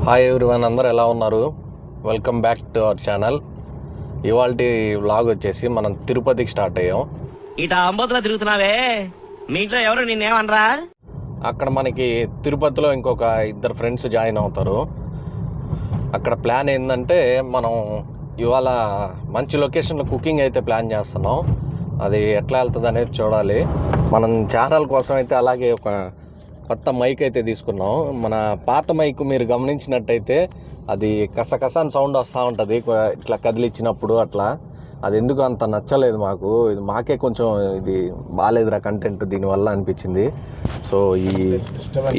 Hi everyone, అందరూ ఎలా ఉన్నారు? Welcome back to our channel. ఇవాల్టి వ్లాగ్ వచ్చేసి మనం తిరుపతికి స్టార్ట్ అయ్యాం. ఇట అంబోతులో తిరుగుతున్నావే, మీ ఇంట్లో ఎవరు నిన్నేమనరా? అక్కడ మనకి తిరుపతిలో ఇంకొక ఇద్దరు ఫ్రెండ్స్ జాయిన్ అవుతారు. అక్కడ ప్లాన్ ఏంటంటే మనం ఇవాళ మంచి లొకేషన్లో కుకింగ్ అయితే ప్లాన్ చేస్తున్నాం. అది ఎట్లా వెళ్తుంది అనేది చూడాలి. మనం ఛానల్ కోసం అయితే అలాగే ఒక కొత్త మైక్ అయితే తీసుకున్నాం. మన పాత మైక్ మీరు గమనించినట్టయితే అది కసకసని సౌండ్ వస్తూ ఉంటుంది ఇట్లా కదిలిచ్చినప్పుడు. అట్లా అది ఎందుకు అంత నచ్చలేదు మాకు. ఇది మాకే కొంచెం ఇది బాగాలేదురా కంటెంట్ దీనివల్ల అనిపించింది. సో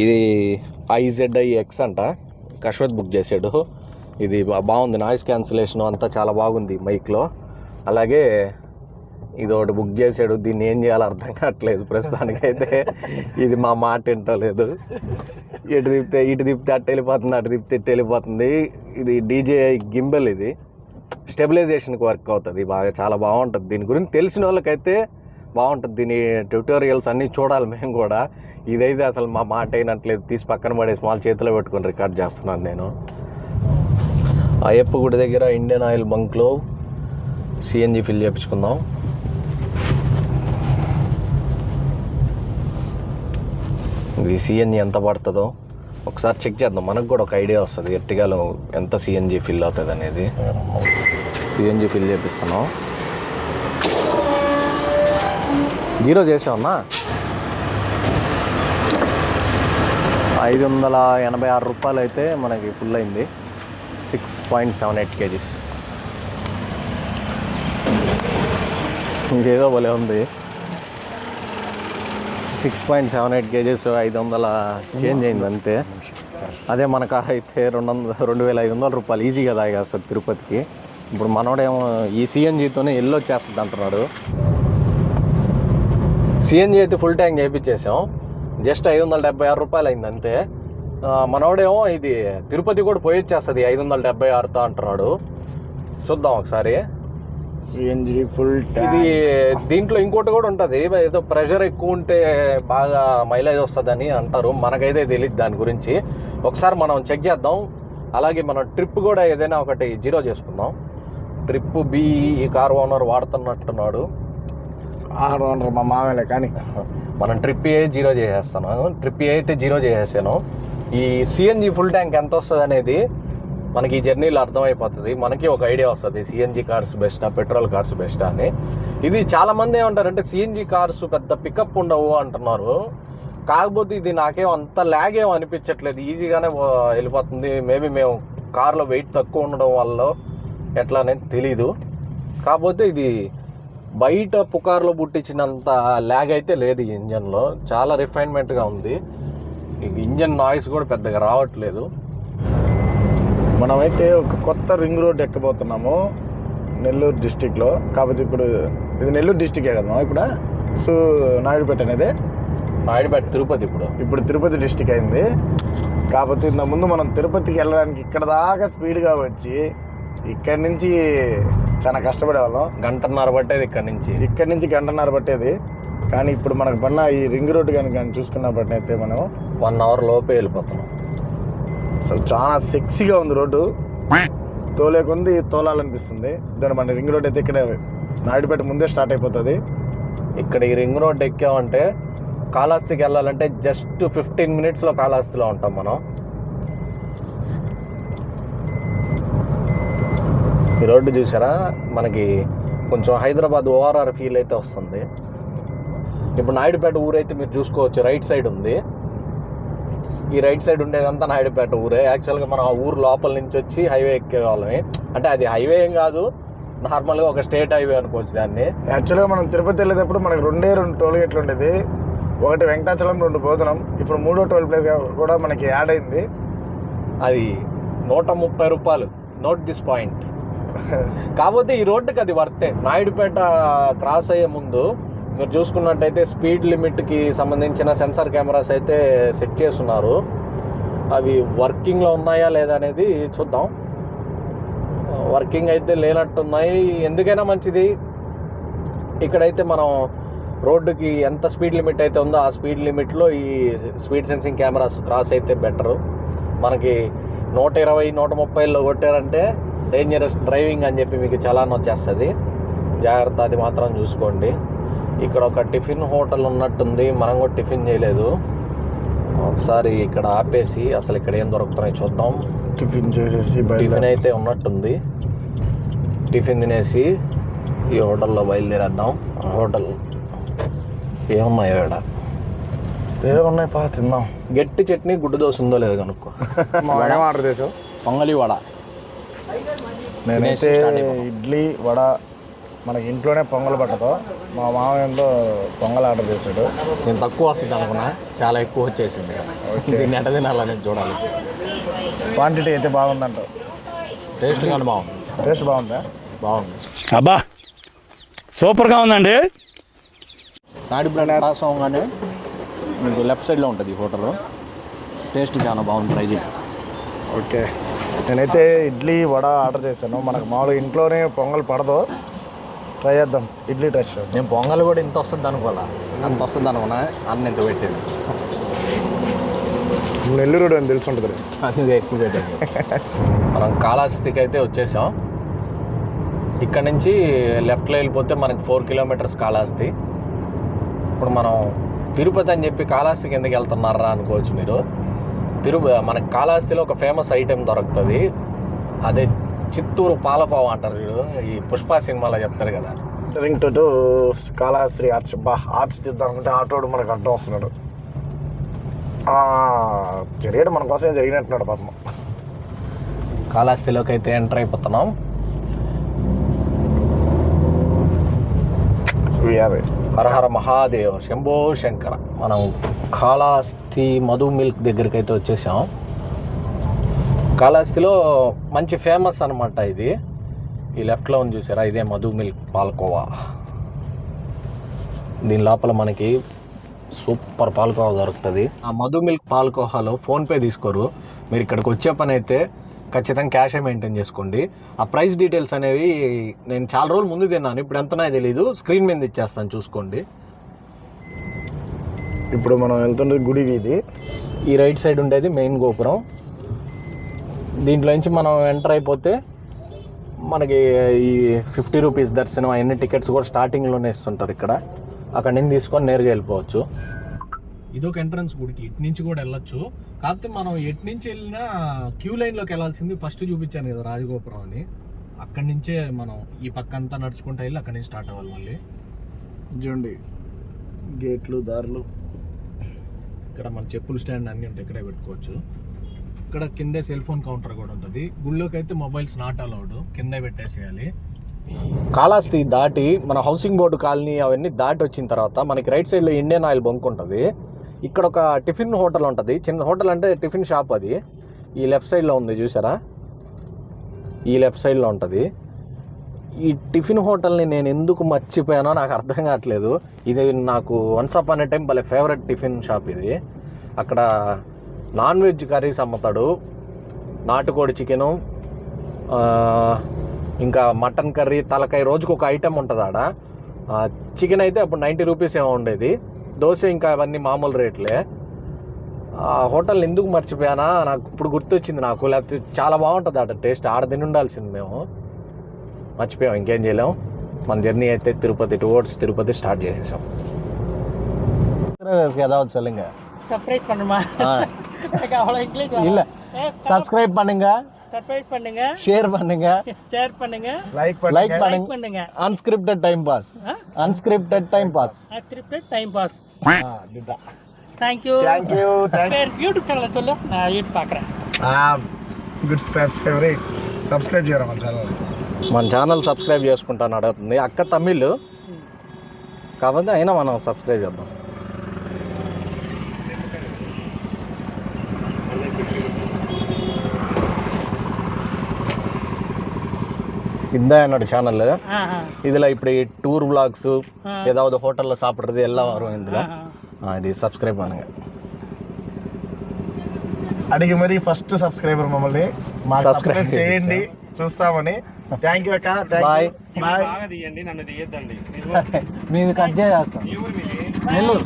ఇది IZI-X అంట, కశ్వత్ బుక్ చేసాడు. ఇది బాగుంది, నాయిస్ క్యాన్సిలేషన్ అంతా చాలా బాగుంది మైక్లో. అలాగే ఇది ఒకటి బుక్ చేసాడు. దీన్ని ఏం చేయాలో అర్థం కావట్లేదు ప్రస్తుతానికైతే. ఇది మా మాట వింటలేదు. ఇటు తిప్పితే అటు వెళ్ళిపోతుంది, అటు తిప్పితే ఇటు వెళ్ళిపోతుంది. ఇది DJI గింబెల్, ఇది స్టెబిలైజేషన్కి వర్క్ అవుతుంది బాగా, చాలా బాగుంటుంది. దీని గురించి తెలిసిన వాళ్ళకైతే బాగుంటుంది. దీని ట్యూటోరియల్స్ అన్నీ చూడాలి మేము కూడా. ఇదైతే అసలు మా మాట అయినట్లేదు, తీసి పక్కన పడేసి వాళ్ళ చేతిలో పెట్టుకొని రికార్డ్ చేస్తున్నాను నేను. అయ్యప్ప గుడి దగ్గర ఇండియన్ ఆయిల్ బంక్లో CNG ఫిల్ చేయించుకుందాం. ఇది CNG ఎంత పడుతుందో ఒకసారి చెక్ చేద్దాం, మనకు కూడా ఒక ఐడియా వస్తుంది ఎర్టిగాలో ఎంత CNG ఫిల్ అవుతుంది అనేది. CNG fill చేపిస్తున్నాం. 0 చేసామన్నా. 586 రూపాయలు అయితే మనకి ఫుల్ అయింది. 6.78 kgs. ఇంకేదో భలే ఉంది. 6.78 kgs, 500 చేంజ్ అయింది అంతే. అదే మన కార్ అయితే 2,500 రూపాయలు ఈజీగా తాగేస్తుంది తిరుపతికి. ఇప్పుడు మనోడేమో ఈ CNGతోనే వచ్చేస్తుంది అంటున్నాడు. CNG అయితే ఫుల్ ట్యాంక్ చేయించేసాం. జస్ట్ 576 రూపాయలు అయింది అంతే. మనోడేమో ఇది తిరుపతి కూడా పోయి వచ్చేస్తుంది 576తో అంటున్నాడు. చూద్దాం ఒకసారి. CNG ఫుల్ ఇది దీంట్లో ఇంకోటి కూడా ఉంటుంది, ఏదో ప్రెషర్ ఎక్కువ ఉంటే బాగా మైలేజ్ వస్తుందని అంటారు. మనకైతే తెలియదు దాని గురించి. ఒకసారి మనం చెక్ చేద్దాం. అలాగే మనం ట్రిప్ కూడా ఏదైనా ఒకటి 0 చేసుకుందాం. ట్రిప్ B ఈ కార్ ఓనర్ వాడుతున్నట్టున్నాడు. కార్ ఓనర్ మా మామయ్యలే, కానీ మనం ట్రిప్ A 0 చేసేస్తాను. ట్రిప్ A అయితే 0 చేసేసాను. ఈ CNG ఫుల్ ట్యాంక్ ఎంత వస్తుంది అనేది మనకి ఈ జర్నీలో అర్థమైపోతుంది. మనకి ఒక ఐడియా వస్తుంది CNG కార్స్ బెస్టా, పెట్రోల్ కార్స్ బెస్టా అని. ఇది చాలామంది ఏమంటారంటే CNG కార్స్ పెద్ద పికప్ ఉండవు అంటున్నారు. కాకపోతే ఇది నాకేం అంత ల్యాగ్ ఏమో అనిపించట్లేదు, ఈజీగానే వెళ్ళిపోతుంది. మేబీ మేము కార్లో వెయిట్ తక్కువ ఉండడం వల్ల ఎట్లా అనేది తెలీదు. కాకపోతే ఇది బయట పుకార్లో పుట్టించినంత ల్యాగ్ అయితే లేదు ఈ ఇంజన్లో. చాలా రిఫైన్మెంట్గా ఉంది. ఇంజన్ నాయిస్ కూడా పెద్దగా రావట్లేదు. మనమైతే ఒక కొత్త రింగ్ రోడ్ ఎక్కబోతున్నాము నెల్లూరు డిస్టిక్లో. కాకపోతే ఇప్పుడు ఇది నెల్లూరు డిస్టికే కదా ఇప్పుడు. సో నాయుడుపేట అనేది నాయుడుపేట తిరుపతి ఇప్పుడు తిరుపతి డిస్టిక్ అయింది. కాకపోతే ఇంతకుముందు మనం తిరుపతికి వెళ్ళడానికి ఇక్కడ దాకా స్పీడ్గా వచ్చి ఇక్కడి నుంచి చాలా కష్టపడేవాళ్ళం. 1.5 గంట పట్టేది ఇక్కడి నుంచి 1.5 గంట పట్టేది. కానీ ఇప్పుడు మనకు పడిన ఈ రింగ్ రోడ్ కానీ చూసుకున్నప్పటినైతే మనం 1 అవర్ లోపే వెళ్ళిపోతున్నాం. అసలు చాలా సెక్సీగా ఉంది రోడ్డు, తోలేకుంది తోలాలనిపిస్తుంది. దాని మన రింగ్ రోడ్ అయితే ఇక్కడ నాయుడుపేట ముందే స్టార్ట్ అయిపోతుంది. ఇక్కడ ఈ రింగ్ రోడ్ ఎక్కామంటే కాళహస్తికి వెళ్ళాలంటే జస్ట్ 15 మినిట్స్లో కాళహస్తిలో ఉంటాం మనం. ఈ రోడ్డు చూసారా, మనకి కొంచెం హైదరాబాద్ ORR ఫీల్ అయితే వస్తుంది. ఇప్పుడు నాయుడుపేట ఊరైతే మీరు చూసుకోవచ్చు, రైట్ సైడ్ ఉంది. ఈ రైట్ సైడ్ ఉండేదంతా నాయుడుపేట ఊరే. యాక్చువల్గా మనం ఆ ఊరు లోపల నుంచి వచ్చి హైవే ఎక్కేవాళ్ళని. అంటే అది హైవే ఏం కాదు, నార్మల్గా ఒక స్టేట్ హైవే అనుకోవచ్చు దాన్ని. యాక్చువల్గా మనం తిరుపతి వెళ్ళేటప్పుడు మనకు 2 టోల్ గేట్లు ఉండేది. ఒకటి వెంకటాచలం, 2 పోతున్నాం. ఇప్పుడు 3వ టోల్ ప్లేస్ కూడా మనకి యాడ్ అయింది. అది 130 రూపాయలు. Note this point. కాకపోతే ఈ రోడ్డుకి అది వర్తే. నాయుడుపేట క్రాస్ అయ్యే ముందు మీరు చూసుకున్నట్టయితే స్పీడ్ లిమిట్కి సంబంధించిన సెన్సార్ కెమెరాస్ అయితే సెట్ చేస్తున్నారు. అవి వర్కింగ్లో ఉన్నాయా లేదా అనేది చూద్దాం. వర్కింగ్ అయితే లేనట్టున్నాయి. ఎందుకైనా మంచిది. ఇక్కడైతే మనం రోడ్డుకి ఎంత స్పీడ్ లిమిట్ అయితే ఉందో ఆ స్పీడ్ లిమిట్లో ఈ స్పీడ్ సెన్సింగ్ కెమెరాస్ క్రాస్ అయితే బెటరు. మనకి 120, 130లో కొట్టారంటే డేంజరస్ డ్రైవింగ్ అని చెప్పి మీకు చలాన్ వచ్చేస్తుంది. జాగ్రత్త, అది మాత్రం చూసుకోండి. ఇక్కడ ఒక టిఫిన్ హోటల్ ఉన్నట్టుంది, మనం కూడా టిఫిన్ చేయలేదు. ఒకసారి ఇక్కడ ఆపేసి అసలు ఇక్కడ ఏం దొరుకుతున్నాయి చూద్దాం. టిఫిన్ చేసేసి టిఫిన్ అయితే ఉన్నట్టుంది. టిఫిన్ తినేసి ఈ హోటల్లో బయలుదేరేద్దాం. హోటల్ ఏమున్నాయో ఇక్కడ ఏమున్నాయి పా తిందాం. గట్టి చట్నీ, గుడ్డు దోశ ఉందో లేదో కనుక్కో. ఏం ఆర్డర్ చేసావు? పొంగలి వడ. నేనైతే ఇడ్లీ వడ. మనకి ఇంట్లోనే పొంగల్ పట్టదు, మా మామయ్యతో పొంగల్ ఆర్డర్ చేశాడు. నేను తక్కువ వస్తుంది అనుకున్నా, చాలా ఎక్కువ వచ్చేసింది. దీన్ని ఎట తినాలని చూడాలి. క్వాంటిటీ అయితే బాగుందంట. టేస్ట్ కానీ బాగుంది. టేస్ట్ బాగుందా? బాగుంది. అబ్బా సూపర్గా ఉందండి. నాడిబ్రాండ్ రాసంగానే మీకు లెఫ్ట్ సైడ్లో ఉంటుంది ఈ హోటల్. టేస్ట్ చాలా బాగుంది, ట్రై చేయండి. ఓకే, నేనైతే ఇడ్లీ వడ ఆర్డర్ చేశాను. మనకు మామూలుగా ఇంట్లోనే పొంగల్ పడదు, ట్రై చేద్దాం. ఇడ్లీ ట్రై చేద్దాం. నేను పొంగల్ కూడా ఇంత వస్తుంది అనుకోవాలా, అంత వస్తుంది అనుకున్నా. అన్న ఇంత పెట్టేది నెల్లూరు అని తెలిసి ఉంటుంది, అందుకే ఎక్కువ పెట్టేది. మనం కాళహస్తికి అయితే వచ్చేసాం. ఇక్కడ నుంచి లెఫ్ట్లో వెళ్ళిపోతే మనకి 4 కిలోమీటర్స్ కాళహస్తి. ఇప్పుడు మనం తిరుపతి అని చెప్పి కాళహస్తికి ఎందుకు వెళ్తున్నారా అనుకోవచ్చు మీరు. మనకి కాళహస్తిలో ఒక ఫేమస్ ఐటెం దొరుకుతుంది, అదే చిత్తూరు పాలకోవా అంటారు వీడు. ఈ పుష్ప సినిమాలో చెప్తారు కదా. Ring to Kalahasti arch. Arch తీద్దామంటే ఆటోడు మనకు అడ్డం వస్తున్నాడు. జరిగాడు మన కోసం జరిగినట్టున్నాడు పాపం. కాళహస్తిలోకి అయితే ఎంటర్ అయిపోతున్నాం. హరహర మహాదేవ్, శంభో శంకర. మనం కాళహస్తి మధు మిల్క్ దగ్గరికి అయితే వచ్చేసాం. కాళహస్తిలో మంచి ఫేమస్ అనమాట ఇది. ఈ లెఫ్ట్లో ఉంది చూసారా, ఇదే మధు మిల్క్ పాలకోవా. దీని లోపల మనకి సూపర్ పాలకోవా దొరుకుతుంది. ఆ మధు మిల్క్ పాలకోవాలో ఫోన్పే తీసుకోరు. మీరు ఇక్కడికి వచ్చే పని అయితే ఖచ్చితంగా క్యాషే మెయింటైన్ చేసుకోండి. ఆ ప్రైస్ డీటెయిల్స్ అనేవి నేను చాలా రోజులు ముందు తిన్నాను, ఇప్పుడు ఎంతనాయో తెలీదు. స్క్రీన్ మీద ఇచ్చేస్తాను, చూసుకోండి. ఇప్పుడు మనం వెళ్తుండే గుడి వీధి. ఈ రైట్ సైడ్ ఉండేది మెయిన్ గోపురం. దీంట్లో నుంచి మనం ఎంటర్ అయిపోతే మనకి ఈ 50 రూపీస్ దర్శనం అవన్నీ టికెట్స్ కూడా స్టార్టింగ్లోనే ఇస్తుంటారు ఇక్కడ. అక్కడ నుంచి తీసుకొని నేరుగా వెళ్ళిపోవచ్చు. ఇదొక ఎంట్రన్స్ గుడికి, ఇటు నుంచి కూడా వెళ్ళొచ్చు. కాకపోతే మనం ఎటు నుంచి వెళ్ళినా క్యూ లైన్లోకి వెళ్ళాల్సింది. ఫస్ట్ చూపించాను కదా రాజగోపురం అని, అక్కడి నుంచే మనం ఈ పక్క అంతా నడుచుకుంటూ వెళ్ళి అక్కడి నుంచి స్టార్ట్ అవ్వాలి. మళ్ళీ చూడండి గేట్లు, దారులు. ఇక్కడ మన చెప్పులు స్టాండ్ అన్నీ ఉంటాయి, ఇక్కడే పెట్టుకోవచ్చు. ఇక్కడ కిందే సెల్ ఫోన్ కౌంటర్ కూడా ఉంటుంది. గుళ్ళోకి అయితే మొబైల్స్ నాట్ అలౌడ్, కిందే పెట్టేసేయాలి. కాళహస్తి దాటి మన హౌసింగ్ బోర్డు కాలనీ అవన్నీ దాటి వచ్చిన తర్వాత మనకి రైట్ సైడ్లో ఇండియన్ ఆయిల్ బంక్ ఉంటుంది. ఇక్కడ ఒక టిఫిన్ హోటల్ ఉంటుంది, చిన్న హోటల్ అంటే టిఫిన్ షాప్. అది ఈ లెఫ్ట్ సైడ్లో ఉంది చూసారా, ఈ లెఫ్ట్ సైడ్లో ఉంటుంది. ఈ టిఫిన్ హోటల్ని నేను ఎందుకు మర్చిపోయానో నాకు అర్థం కావట్లేదు. ఇది నాకు వన్స్ అపాన్ ఏ టైం భలే ఫేవరెట్ టిఫిన్ షాప్ ఇది. అక్కడ నాన్ వెజ్ కర్రీస్ అమ్ముతాడు, నాటుకోడి చికెను, ఇంకా మటన్ కర్రీ, తలకాయ, రోజుకు ఒక ఐటెం ఉంటుంది ఆడ. చికెన్ అయితే అప్పుడు 90 రూపీస్ ఏమో ఉండేది. దోశ ఇంకా అవన్నీ మామూలు రేట్లే. ఆ హోటల్ ఎందుకు మర్చిపోయానా నాకు ఇప్పుడు గుర్తొచ్చింది నాకు. లేకపోతే చాలా బాగుంటుంది ఆడ టేస్ట్. ఆడ తిని ఉండాల్సింది, మేము మర్చిపోయాం. ఇంకేం చేయలేం. మన జర్నీ అయితే టువర్డ్స్ తిరుపతి స్టార్ట్ చేసేసాం. ஏதாவது சொல்லுங்க. சப்ஸ்கிரைப் பண்ணுமா? அவ்வளோ இங்கிலீஷ் இல்ல, சப்ஸ்கிரைப் பண்ணுங்க, சப்ஸ்கிரைப் பண்ணுங்க, ஷேர் பண்ணுங்க, ஷேர் பண்ணுங்க, லைக் லைக் பண்ணுங்க. Unscripted time pass, unscripted time pass, unscripted time pass. இதுதான். தேங்க்யூ. பேர் யூடியூப் சேனல் சொல்லு, நான் யூடியூப் பார்க்குறேன். గుడ్ సబ్స్క్రైబ్ చేయరా మన ఛానల్. మన ఛానల్ సబ్స్క్రైబ్ చేసుకుంటాను అడుగుతుంది అక్క. తమిళ్ కాకపోతే అయినా మనం సబ్స్క్రైబ్ చేద్దాం. இந்தா என்னோட சேனல். இதில் இப்படி டூர் விளாக்ஸ், ஏதாவது ஹோட்டலில் சாப்பிட்றது எல்லாம் வரும் இதில். ఇది సబ్స్క్రైబ్ பண்ணுங்க. అడిగి మరి ఫస్ట్ సబ్స్క్రైబర్ మమ్మల్ని సబ్స్క్రైబ్ చేయండి, చూస్తామని. థ్యాంక్ యూ అక్క. Bye bye. నన్ను తీయద్దండి. మీరు కట్ చేస్తాం. నెల్లూరు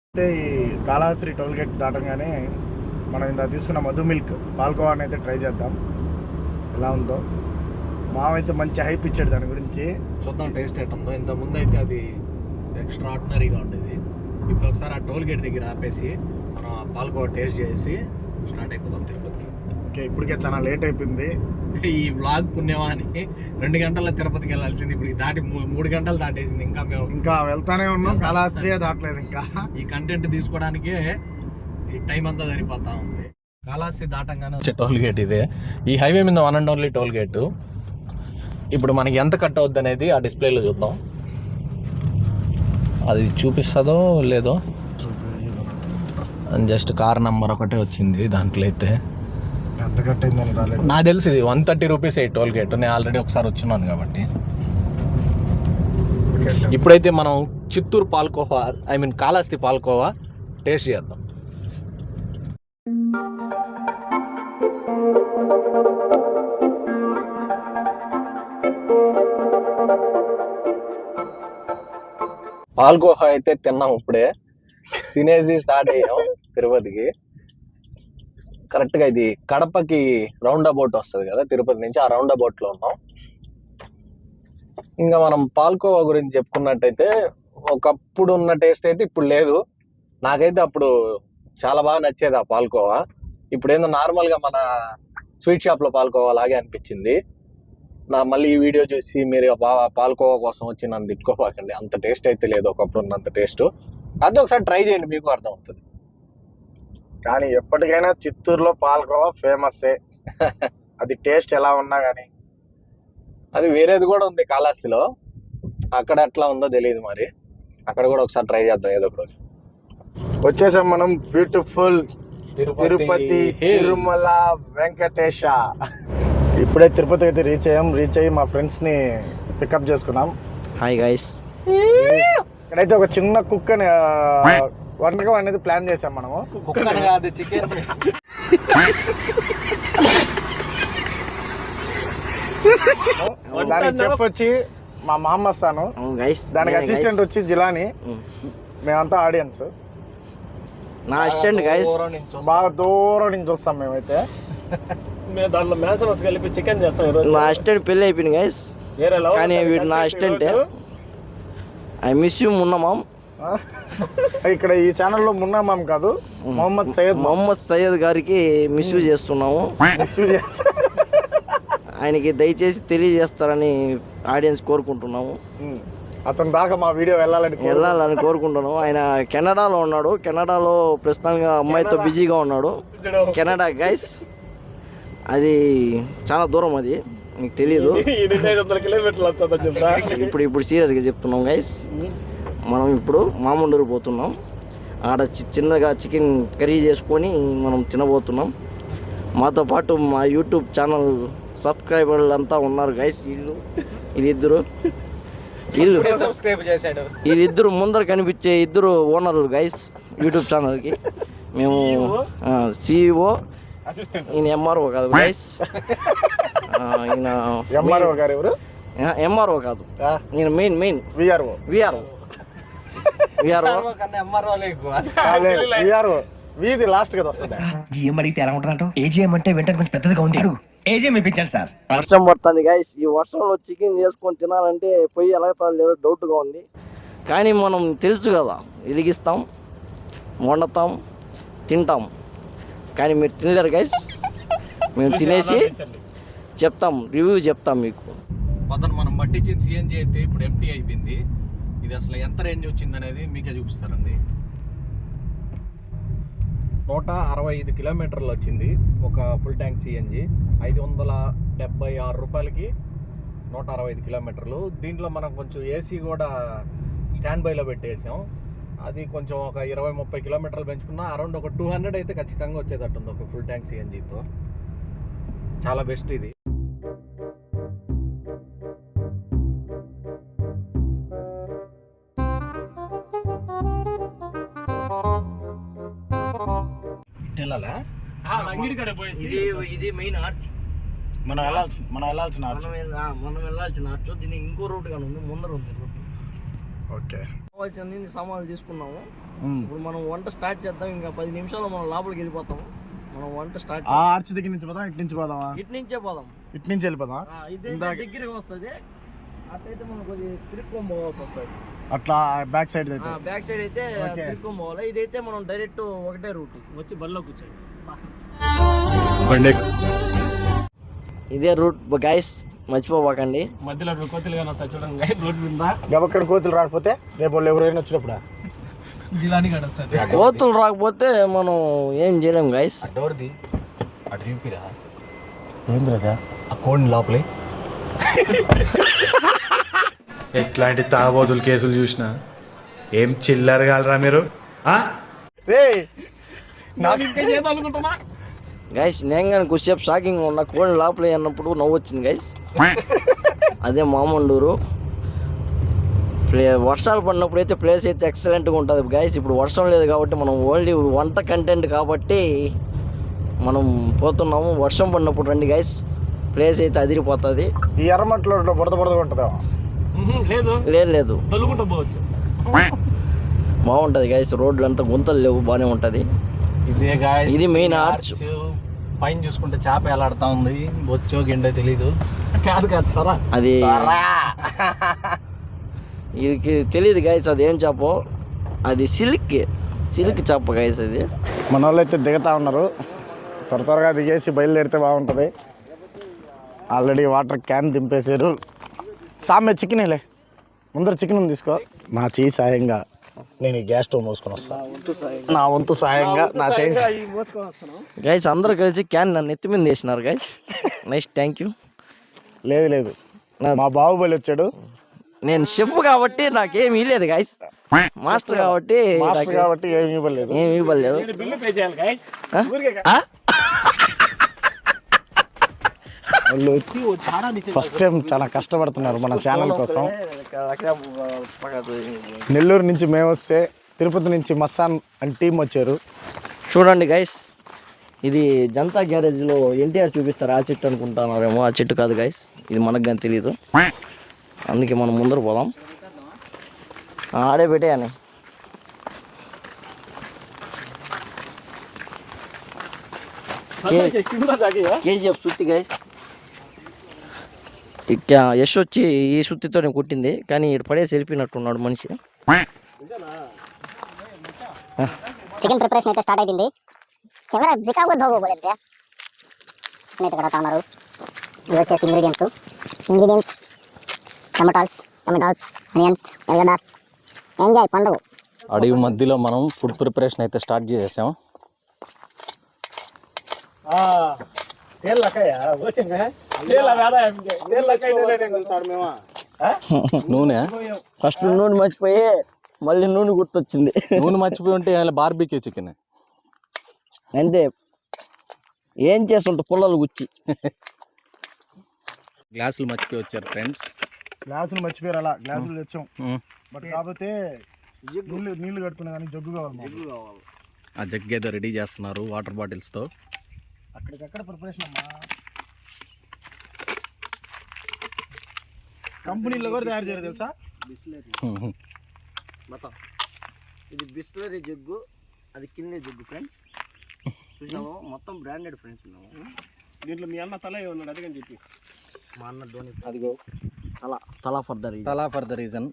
అంటే ఈ కాళహస్తి టోల్ గేట్ దాటంగానే మనం ఇంత తీసుకున్న మధు మిల్క్ పాల్కోవాని అయితే ట్రై చేద్దాం ఎలా ఉందో. మామైతే మంచి హైప్ ఇచ్చాడు దాని గురించి. చూద్దాం టేస్ట్ ఎట్టుందో. ఇంతకుముందు అయితే అది ఎక్స్ట్రా ఆర్డినరీగా ఉండేది. ఇప్పుడు ఒకసారి ఆ టోల్ గేట్ దగ్గర ఆపేసి మనం ఆ పాల్కోవా టేస్ట్ చేసి స్టార్ట్ అయిపోతాం తిరుపతికి. ఓకే, ఇప్పటికే చాలా లేట్ అయిపోయింది. ఈ వ్లాగ్ పుణ్యమా అని 2 గంటల్లో తిరుపతికి వెళ్ళాల్సింది ఇప్పుడు దాటి 3 గంటలు దాటేసింది. ఇంకా వెళ్తానే ఉన్నాం, కాళహస్త్రియే దాటలేదు. ఇంకా ఈ కంటెంట్ తీసుకోవడానికే ఈ టైం అంతా సరిపోతా ఉంది. కాళహస్తి దాటంగానే వచ్చే టోల్ గేట్ ఇదే. ఈ హైవే మీద one and only told gate. ఇప్పుడు మనకి ఎంత కట్ అవుద్ది అనేది ఆ డిస్ప్లేలో చూద్దాం. అది చూపిస్తుందో లేదో. జస్ట్ కార్ నెంబర్ ఒకటే వచ్చింది దాంట్లో. అయితే ఎంత కట్ అయిందని రాలేదు. నాకు తెలిసి ఇది 130 రూపీస్ ఈ టోల్ గేట్. నేను ఆల్రెడీ ఒకసారి వచ్చినాను కాబట్టి. ఇప్పుడైతే మనం చిత్తూరు పాల్కోవా కాళహస్తి పాల్కోవా టేస్ట్ చేద్దాం. పాల్కోవా అయితే తిన్నాం. ఇప్పుడే తినేసి స్టార్ట్ అయ్యాం తిరుపతికి. కరెక్ట్గా ఇది కడపకి రౌండ్ అబౌట్ వస్తుంది కదా తిరుపతి నుంచి, ఆ రౌండ్ అబౌట్లో ఉన్నాం. ఇంకా మనం పాల్కోవా గురించి చెప్పుకున్నట్టయితే ఒకప్పుడు ఉన్న టేస్ట్ అయితే ఇప్పుడు లేదు. నాకైతే అప్పుడు చాలా బాగా నచ్చేది ఆ పాల్కోవా. ఇప్పుడు ఏందో నార్మల్గా మన స్వీట్ షాప్లో పాల్కోవా లాగే అనిపించింది. మళ్ళీ ఈ వీడియో చూసి మీరు పాల్కోవా కోసం వచ్చి నన్ను తిట్టుకోపాకండి. అంత టేస్ట్ అయితే లేదు ఒకప్పుడు ఉన్నంత టేస్ట్. అది ఒకసారి ట్రై చేయండి, మీకు అర్థం అవుతుంది. కానీ ఎప్పటికైనా చిత్తూరులో పాల్కోవా ఫేమస్సే. అది టేస్ట్ ఎలా ఉన్నా కానీ. అది వేరేది కూడా ఉంది కాళహస్తిలో, అక్కడ ఎట్లా ఉందో తెలియదు. మరి అక్కడ కూడా ఒకసారి ట్రై చేద్దాం ఏదో ఒకటి. వచ్చేసాం మనం బ్యూటిఫుల్ తిరుపతి తిరుమల వెంకటేశ. ఇప్పుడే తిరుపతి అయితే రీచ్ అయ్యి మా ఫ్రెండ్స్ని పికప్ చేసుకున్నాం. Hi guys. ఇక్కడైతే ఒక చిన్న కుక్కని వంటకం అనేది ప్లాన్ చేసాం మనము. చికెన్ దానికి చెఫ్ వచ్చి మా మహమ్మద్ సాను, దానికి అసిస్టెంట్ వచ్చి జిలాని. మేమంతా ఆడియన్స్. నా అసిస్టెంట్ గైస్. బాగా దూరం నుంచి వస్తాం మేమైతే. మేము దాంట్లో మ్యాన్సనస్ కలిపి చికెన్ చేస్తాం ఈరోజు. నా అసిస్టెంట్ పెళ్ళి అయిపోయింది గైస్, కానీ వీడు నా అసిస్టెంట్. ఐ మిస్ యూ మున్నమామ్. ఇక్కడ ఈ ఛానల్లో మున్నామామ్ కాదు, మొహమ్మద్ సయ్యద్ గారికి మిస్ యూ చేస్తున్నాము. ఆయనకి దయచేసి తెలియజేస్తారని ఆడియన్స్ కోరుకుంటున్నాము. అతని దాకా మా వీడియో వెళ్ళాలని కోరుకుంటున్నాము. ఆయన కెనడాలో ఉన్నాడు. కెనడాలో ప్రస్తుతంగా అమ్మాయితో బిజీగా ఉన్నాడు. కెనడా గైస్, అది చాలా దూరం, అది మీకు తెలియదు. ఇప్పుడు సీరియస్గా చెప్తున్నాం గైస్. మనం ఇప్పుడు మామండూరు పోతున్నాం. ఆడ చిన్నగా చికెన్ కర్రీ చేసుకొని మనం తినబోతున్నాం. మాతో పాటు మా యూట్యూబ్ ఛానల్ సబ్స్క్రైబర్లు అంతా ఉన్నారు గైస్. వీళ్ళిద్దరు ముందర కనిపించే ఇద్దరు ఓనర్లు గైస్ యూట్యూబ్ ఛానల్కి. మేము CEO, ఈయన ఎంఆర్ఓ కాదు గైస్. ఈయన ఎంఆర్ఓ గారు ఎవరు? ఎంఆర్ఓ కాదు, ఈయన మెయిన్ విఆర్ఓ. వీధి లాస్ట్ కదా వస్తుంది. జిఎం అడిగితే ఎలా ఉంటుందంట? ఏజిఎం అంటే వెంటనే కొంచెం పెద్దదిగా ఉంది. అడుగు. ఏజిఎం ఇప్పించండి సార్. వర్షం పడుతుంది గైస్. ఈ వర్షంలో చికెన్ చేసుకొని తినాలంటే పొయ్యి ఎలాగతాలో లేదో డౌట్గా ఉంది. కానీ మనం తెలుసు కదా, వెలిగిస్తాం, వండుతాం, తింటాం. కానీ మీరు తినలేరు గైస్. మేము తినేసి చెప్తాం, రివ్యూ చెప్తాం మీకు. మొదట మనం పట్టించిన సిఎన్జి అయితే ఇప్పుడు ఎంటీ అయిపోయింది. ఇది అసలు ఎంత రేంజ్ వచ్చింది అనేది మీకే చూపిస్తారండి. 165 కిలోమీటర్లు వచ్చింది ఒక ఫుల్ ట్యాంక్ సిఎన్జి. 576 రూపాయలకి 165 కిలోమీటర్లు. దీంట్లో మనం కొంచెం ఏసీ కూడా స్టాండ్ బైలో పెట్టేసాం. అది కొంచెం ఒక 20-30 కిలోమీటర్లు పెంచుకున్నా అరౌండ్ ఒక 200 అయితే ఖచ్చితంగా వచ్చేటట్టుంది ఒక ఫుల్ ట్యాంక్ సిఎన్జితో. చాలా బెస్ట్ ఇది. ఇది మెయిన్ ఆర్చ్. మనం వెళ్ళాల్సిన ఆర్చ్. దీనికి ఇంకో రూట్ కానీ ఉంది, ముందర ఉంది రూట్. ఓకే, కావాల్సిన సామాన్లు తీసుకున్నాము. ఇప్పుడు మనం వంట స్టార్ట్ చేద్దాం. ఇంకా 10 నిమిషాల్లో మనం లోపలికి వెళ్ళిపోతాము. మనం వంట స్టార్ట్ ఆ ఆర్చ్ దగ్గర నుంచి పోదాం, ఇటు నుంచి పోదామా? ఇటు నుంచే పోదాం. ఇటు నుంచి వెళ్ళిపోదాం. ఇదే దగ్గరికి వస్తుంది. అట్లయితే మనం కొద్దిగా తిరుక్కొని పోవాల్సి వస్తుంది. అట్లా బ్యాక్ సైడ్ అయితే బ్యాక్ సైడ్ అయితే తిరుక్కొని పోవాలి. ఇదైతే మనం డైరెక్ట్ ఒకటే రూట్ వచ్చి బల్లో కూర్చోండి. ఇదే రూట్ గైస్, మర్చిపోబాకండి. మధ్యలో కోతులుగా సచ్చడం రోడ్ మీద గబక్కడ కోతులు రాకపోతే రేపు వాళ్ళు ఎవరైనా వచ్చినప్పుడు జిలాని గడ వస్తుంది. కోతులు రాకపోతే మనం ఏం చేయలేం గైస్. డోర్ది అటు చూపిరా, ఏంద్రదా ఆ కోడిని లోపలి. ఎట్లాంటి తాబోతులు కేసులు చూసినా ఏం చిల్లర కాలరా మీరు? రే గైస్ నేను కానీ కొద్దిసేపు షాకింగ్ ఉన్నా. కోడి లోపల అన్నప్పుడు నవ్వు వచ్చింది గైస్. అదే మామండూరు. వర్షాలు పడినప్పుడు అయితే ప్లేస్ అయితే ఎక్సలెంట్గా ఉంటుంది గైస్. ఇప్పుడు వర్షం లేదు కాబట్టి మనం ఓన్లీ వంట కంటెంట్ కాబట్టి మనం పోతున్నాము. వర్షం పడినప్పుడు రండి గైస్, ప్లేస్ అయితే అదిరిపోతుంది. ఈ ఎర్రమట్లో బుడదగా ఉంటుందా? లేదు లేదు తొలుగుంటూ పోవచ్చు. బాగుంటుంది గైస్. రోడ్లు అంతా గుంతలు లేవు, బాగానే ఉంటుంది. ఇదే గాయస్, ఇది మెయిన్ ఆర్చ్. పైన చూసుకుంటే చేప ఎలాడుతా ఉంది, బొచ్చో గిండో తెలీదు. కాదు సరా అది ఇది తెలియదు గైస్, అది ఏం చేప. అది సిల్క్ చేప గైస్. అది మన వాళ్ళు అయితే దిగుతా ఉన్నారు. త్వరగా దిగేసి బయలుదేరితే బాగుంటుంది. ఆల్రెడీ వాటర్ క్యాన్ దింపేశారు. సామె చికెనేలే, ముందర చికెన్ తీసుకో. నా చేయి సాయంగా నేను ఈ గ్యాస్ స్టవ్ మోసుకొని వస్తాను. నా వంతు సాయంగా నా చేయి. గైస్ అందరూ కలిసి క్యాన్ నన్ను ఎత్తి మీద వేసినారు గైస్. Nice, thank you. లేదు మా బాహుబలి వచ్చాడు. నేను షెఫ్ కాబట్టి నాకేం ఇవ్వలేదు గైస్. మాస్టర్ కాబట్టి ఏమి ఇవ్వలేదు. ఏమి ఇవ్వలేదు. బిల్లు పే చేయాలి గైస్. వాళ్ళు ఫస్ట్ టైం చాలా కష్టపడుతున్నారు మన ఛానల్ కోసం. నెల్లూరు నుంచి మేము వస్తే తిరుపతి నుంచి మస్సాన్ అండ్ టీం వచ్చారు. చూడండి గైస్, ఇది జనతా గ్యారేజ్లో ఎన్టీఆర్ చూపిస్తారు. ఆ చెట్టు అనుకుంటున్నారేమో, ఆ చెట్టు కాదు గైస్. ఇది మనకు కానీ తెలియదు, అందుకే మనం ముందర పోదాం. ఆడే పెట్టేయని. కేజీఎఫ్ సుత్తి గైస్. యశ్ వచ్చి ఈ సుత్తితో కుట్టింది, కానీ ఇక్కడ పడేసి వెళ్ళిపోయినట్టున్నాడు మనిషి. చికెన్ ప్రిపరేషన్ అయితే స్టార్ట్ అయిపోయింది. కెమెరా దికాకు దోగోలేదు. చికెన్ అయితే కడతా ఉన్నారు. ఇవి వచ్చేసి ఇంగ్రీడియంట్స్ టమాటాస్, ఆనియన్స్, ఎర్రగడ్డాస్. ఎంజాయ్ పండుగ. అడవి మధ్యలో మనం ఫుడ్ ప్రిపరేషన్ అయితే స్టార్ట్ చేసాం. నూనె ఫస్ట్ నూనె మర్చిపోయి మళ్ళీ నూనె గుర్తొచ్చింది. నూనె మర్చిపోయి ఉంటే బార్బీక్యూ చికెన్ అంటే ఏం చేస్తుంటే పుల్లలు గుచ్చి. గ్లాసులు మర్చిపోయి వచ్చారు ఫ్రెండ్స్. గ్లాసులు మర్చిపోయారు. అలా గ్లాసులు తెచ్చాం, బట్ కాకపోతే నీళ్లు కట్టుకున్నా కానీ జగ్గు కావాలి. ఆ జగ్ ఏదో రెడీ చేస్తున్నారు వాటర్ బాటిల్స్తో. అక్కడికక్కడ ప్రిపరేషన్ అమ్మా. కంపెనీలో కూడా తయారు చేయరు తెలుసా? ఇది బిస్లరీ జగ్గు, అది కింద జగ్గు ఫ్రెండ్స్. చూసినాము మొత్తం బ్రాండెడ్ ఫ్రెండ్స్. దీంట్లో మీ అన్న తల ఉన్నాడు, అదిగని చెప్పి మా అన్న ధోని. అదిగో తలా ఫర్ ద రీజన్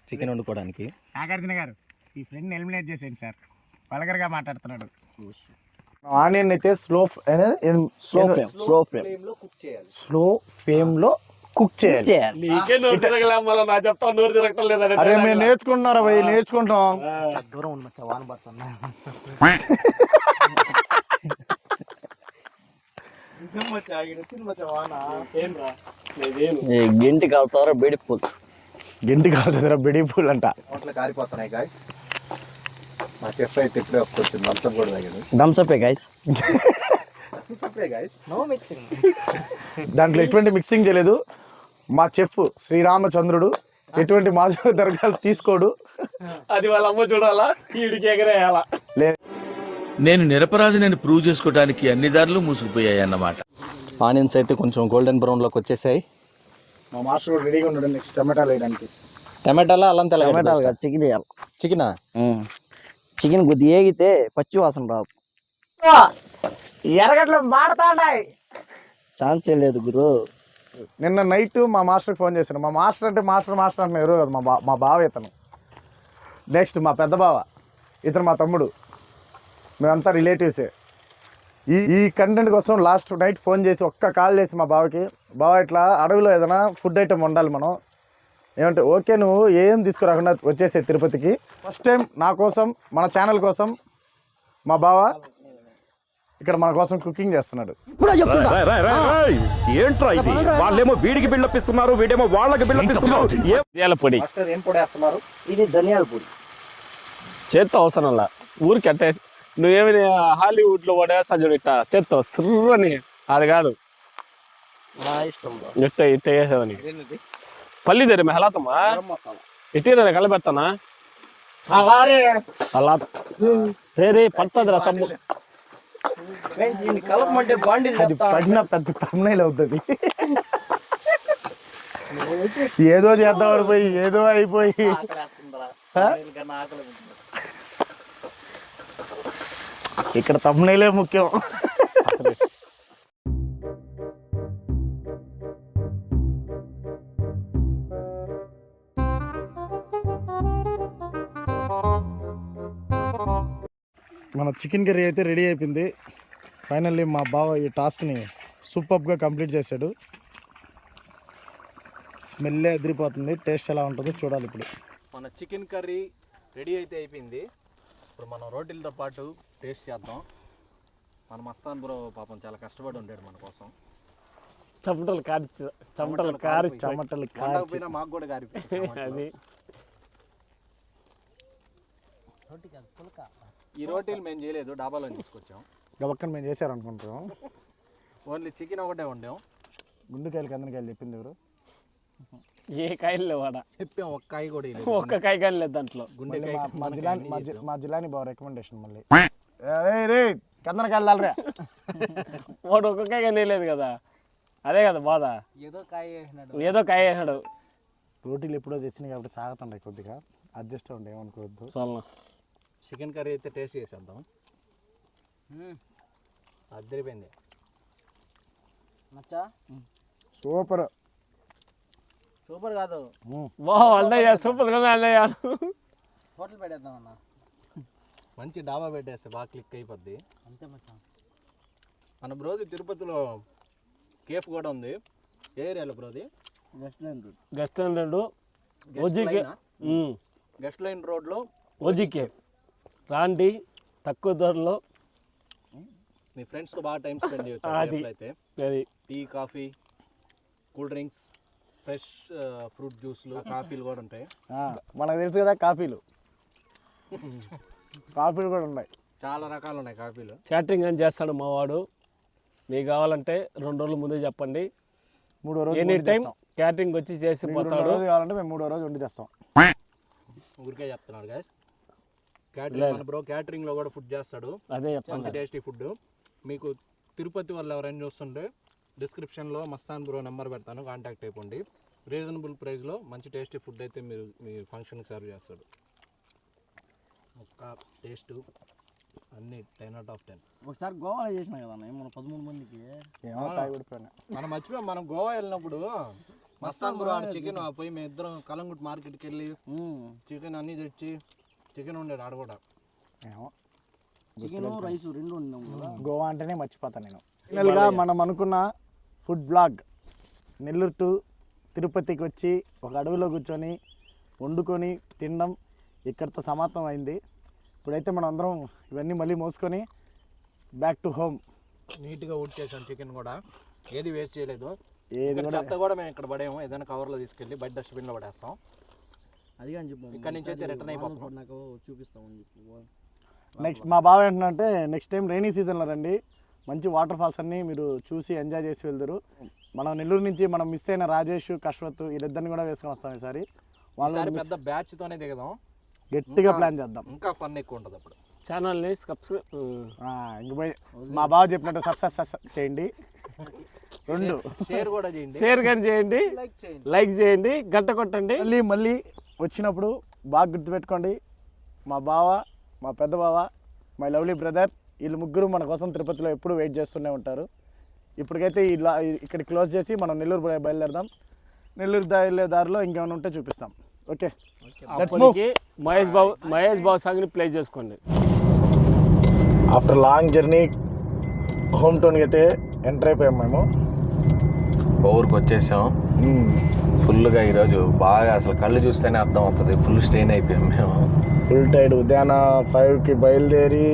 చికెన్ వండుకోవడానికి. నాగార్జున గారు ఈ ఫ్రెండ్ని ఎలిమినేట్ చేసేయండి సార్, వల్గర్గా మాట్లాడుతున్నాడు. ఆనియన్ అయితే స్లో ఫ్లేమ్లో కుక్ చేయాలి. అరే మేము నేర్చుకుంటున్నారా భయ్, నేర్చుకుంటాం. దూరం ఉంది వాన పడుతున్నా. గెంటి కాలుతారా బేడి పూలు. గెంటి కాలుతారా బెడి పూలు అంట. కారిపోతున్నాయి గాయస్. మా చెఫ్ అయితే ఇప్పుడే వస్తుంది. థమ్స్అప్ కూడా తాగదు. Thums Up guys. దాంట్లో ఎటువంటి మిక్సింగ్ చేయలేదు. మా చెఫ్ శ్రీరామచంద్రుడు ఎటువంటి మాజీ దర్గాలు తీసుకోడు. అది వాళ్ళ అమ్మ చూడాలా, ఈడికి ఎగరేయాలా. నేను నిరపరాధి నేను ప్రూవ్ చేసుకోవడానికి అన్ని దారులు మూసుకుపోయాయి అన్నమాట. ఆనియన్స్ అయితే కొంచెం గోల్డెన్ బ్రౌన్లోకి వచ్చేసాయి. మా మాస్టర్ కూడా రెడీగా ఉన్నాడు నెక్స్ట్ టమాటాలు వేయడానికి. టమాటాలా అల్లం తెల్ల టమాటాలు కాదు, చికెన్ వేయాలి. చికెనా? చికెన్ కొద్దిగా ఏగితే పచ్చి వాసన రాదు. ఎరగట్లు మాడతాడాయి. ఛాన్సే లేదు గురు. నిన్న నైట్ మా మాస్టర్కి ఫోన్ చేశాను. మా మాస్టర్ అంటే మాస్టర్ అంటే ఎవరు కదా, మా బావ ఇతను. నెక్స్ట్ మా పెద్ద బావ, ఇతను మా తమ్ముడు, మేమంతా రిలేటివ్సే. ఈ కంటెంట్ కోసం లాస్ట్ నైట్ ఫోన్ చేసి ఒక్క కాల్ చేసి మా బావకి, బావ ఇట్లా అడవిలో ఏదైనా ఫుడ్ ఐటమ్ వండాలి మనం, ఏమంటే ఓకే నువ్వు ఏం తీసుకురాకుండా వచ్చేసే తిరుపతికి. ఫస్ట్ టైం నా కోసం, మన ఛానల్ కోసం మా బావ ఇక్కడ మన కోసం కుకింగ్ చేస్తున్నాడు. ఏంట్రా ఇది? వాళ్ళేమో వీడికి బిల్డపిస్తున్నారు, వీడేమో వాళ్ళకి బిల్డపిస్తున్నారు. ధనియాల పొడి ఏం పొడి వేస్తున్నారు? ఇది ధనియాల పొడి. చేత్తో అవసరంలా ఊరికి అట్టే నువ్వేమి హాలీవుడ్ లో పడేస్తా చూడు ఇట్ట చేత్తో సుర్రని, అది కాదు నా ఇష్టం. ఇట్ట ఇట్ట వేసేవని పల్లిదేరి మెహలాతమ్మా ఇటీర కలబెత్తానా అలా రే పడుతుంది తమ్ము. కలపమంటే బాండి అది పడిన పెద్ద తమ్ముళ్ళు అవుతుంది. ఏదో చేద్దాం పోయి ఏదో అయిపోయి ఇక్కడ తమ్ముళ్ళే ముఖ్యం. మన చికెన్ కర్రీ అయితే రెడీ అయిపోయింది. ఫైనల్లీ మా బావ ఈ టాస్క్ని సూపర్గా కంప్లీట్ చేశాడు. స్మెల్లే అదిరిపోతుంది. టేస్ట్ ఎలా ఉంటుందో చూడాలి. ఇప్పుడు మన చికెన్ కర్రీ రెడీ అయితే అయిపోయింది. ఇప్పుడు మనం రోటీలతో పాటు టేస్ట్ చేద్దాం. మన మస్తాన్ బ్రో పాపం చాలా కష్టపడి ఉంటాడు మన కోసం. చెమటలు కారి మాకు కూడా కారిపోయింది. అది ఈ రోటీలు మేము చేయలేదు, డాబాలో తీసుకొచ్చాం. గబక్కన మేము చేశారు అనుకుంటాం. ఓన్లీ చికెన్ ఒకటే వండాం. గుండెకాయలు కందనకాయలు చెప్పింది ఎవరు? ఏ కాయలు లేవాడ చెప్పాం, ఒక్క కాయ కూడా లేదు. ఒక్క కాయ కానీ లేదు దాంట్లో. మా జిల్లాని బావ రికమెండేషన్ మళ్ళీ రే కందనకాయలు దాలరా వాడు ఒక్క కాయ కానీ లేదు కదా, అదే కదా బాధ. ఏదో కాయ వేసినాడు. రోటీలు ఎప్పుడో తెచ్చినాయి కాబట్టి సాగుతుండే కొద్దిగా అడ్జస్ట్ అవ్వండి, ఏమనుకోవద్దు. చాలా చికెన్ కర్రీ అయితే టేస్ట్ చేసేద్దాం. అద్దరిపోయింది. సూపర్ సూపర్ కాదు, అన్నయ్య సూపర్ కదా అన్నయ్య. హోటల్ పెట్టేద్దామన్నా. మంచి డాబా పెట్టేస్తే బాగా క్లిక్ అయిపోద్ది. అంతే మచ్చా. మన బ్రోది తిరుపతిలో కేఫ్ కూడా ఉంది. ఏ ఏరియాలో బ్రోది? గెస్ట్ లైన్ రోడ్లో ఓజీ కేఫ్. రాండి, తక్కువ ధరలో మీ ఫ్రెండ్స్తో బాగా టైం స్పెండ్ చేయొచ్చు. అయితే అది tea, coffee, cool drinks, fresh fruit జ్యూస్లు, కాఫీలు కూడా ఉంటాయి. మనకు తెలుసు కదా కాఫీలు కూడా ఉన్నాయి. చాలా రకాలు ఉన్నాయి కాఫీలు. క్యాటరింగ్ అని చేస్తాడు మా వాడు. మీకు కావాలంటే 2 రోజుల ముందే చెప్పండి, 3వ రోజు ఎనీ టైం క్యాటరింగ్ వచ్చి చేసి పోతాడు. కావాలంటే మేము 3వ రోజు వండి తెస్తాం. ఊరికే చెప్తున్నాడు గాయస్. క్యాటరింగ్ మన బ్రో క్యాటరింగ్లో కూడా ఫుడ్ చేస్తాడు. అదే చెప్తాను, టేస్టీ ఫుడ్. మీకు తిరుపతి వాళ్ళు ఎవరైనా చూస్తుంటే డిస్క్రిప్షన్లో మస్తాన్ బ్రో నెంబర్ పెడతాను, కాంటాక్ట్ అయిపోండి. రీజనబుల్ ప్రైస్లో మంచి టేస్టీ ఫుడ్ అయితే మీరు మీ ఫంక్షన్కి సర్వ్ చేస్తాడు. ఒక్క టేస్ట్ అన్నీ 10 out of 10. ఒకసారి గోవాలో చేసినా కదా మన 13 మందికి. మనం మర్చిపోయాం, మనం గోవా వెళ్ళినప్పుడు మస్తాన్ బ్రో చికెన్ పోయి మేము ఇద్దరం కలంగుట్ మార్కెట్కి వెళ్ళి చికెన్ అన్నీ తెచ్చి చికెన్ ఉండేది ఆడ కూడా. చికెన్ రైస్ 2 ఉన్నాం కదా. గోవా అంటేనే మర్చిపోతాను నేను. ఫైనల్గా మనం అనుకున్న ఫుడ్ బ్లాగ్ నెల్లూరు టు తిరుపతికి వచ్చి ఒక అడవిలో కూర్చొని వండుకొని తినడం ఇక్కడితో సమాప్తం అయింది. ఇప్పుడైతే మనం అందరం ఇవన్నీ మళ్ళీ మోసుకొని బ్యాక్ టు హోమ్. నీట్గా వుడ్ చేసాం. చికెన్ కూడా ఏది వేస్ట్ చేయలేదు. ఏది కూడా చెత్త కూడా మేము ఇక్కడ పడేము, ఏదైనా కవర్లో తీసుకెళ్ళి బయట డస్ట్బిన్లో పడేస్తాం. అది అని చెప్పి ఇక్కడ నుంచి అయితే రిటర్న్ అయిపోతాం. నాకు చూపిస్తామని చెప్పి. నెక్స్ట్ మా బావ ఏంటంటే నెక్స్ట్ టైం రైనీ సీజన్లో రండి, మంచి వాటర్ ఫాల్స్ అన్నీ మీరు చూసి ఎంజాయ్ చేసి వెళ్తారు. మనం నెల్లూరు నుంచి మనం మిస్ అయిన రాజేష్, కశ్వత్ వీళ్ళిద్దరిని కూడా వేసుకొని వస్తాం ఈసారి. వాళ్ళు పెద్ద బ్యాచ్తోనే దిగదాం, గట్టిగా ప్లాన్ చేద్దాం. ఇంకా ఫన్ ఎక్కువ ఉంటుంది అప్పుడు. ఛానల్ని సబ్స్క్రైబ్ ఇంక పోయి మా బావ చెప్పినట్టు సబ్స్క్రైబ్ చేయండి. 2 షేర్ కూడా చేయండి, షేర్ కానీ చేయండి, లైక్ చేయండి, గంట కొట్టండి. మళ్ళీ వచ్చినప్పుడు బాగా గుర్తుపెట్టుకోండి, మా బావ, మా పెద్ద బావ, మై లవ్లీ బ్రదర్ వీళ్ళు ముగ్గురు మన కోసం తిరుపతిలో ఎప్పుడు వెయిట్ చేస్తూనే ఉంటారు. ఇప్పటికైతే ఇక్కడ క్లోజ్ చేసి మనం నెల్లూరు బయలుదేరదాం. నెల్లూరు వెళ్ళే దారిలో ఇంకేమైనా ఉంటే చూపిస్తాం. ఓకే, మహేష్ బాబు సాంగ్ని ప్లే చేసుకోండి. ఆఫ్టర్ లాంగ్ జర్నీ హోమ్ టౌన్కి అయితే ఎంటర్ అయిపోయాం మేము. ఊరికి వచ్చేసాం ఫుల్గా. ఈరోజు బాగా అసలు కళ్ళు చూస్తేనే అర్థం అవుతుంది, ఫుల్ స్ట్రెయిన్ అయిపోయాం మేము. ఫుల్ టైడ్. ఉదయాన 5కి బయలుదేరి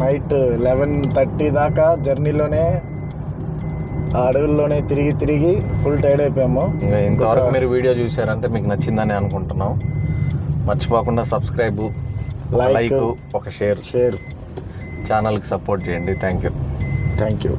నైట్ 11:30 దాకా జర్నీలోనే ఆ అడవుల్లోనే తిరిగి ఫుల్ టైడ్ అయిపోయాము. ఇంకా ఇంతవరకు మీరు వీడియో చూసారంటే మీకు నచ్చిందని అనుకుంటున్నాం. మర్చిపోకుండా సబ్స్క్రైబ్, లైక్, ఒక షేర్ ఛానల్కి సపోర్ట్ చేయండి. Thank you.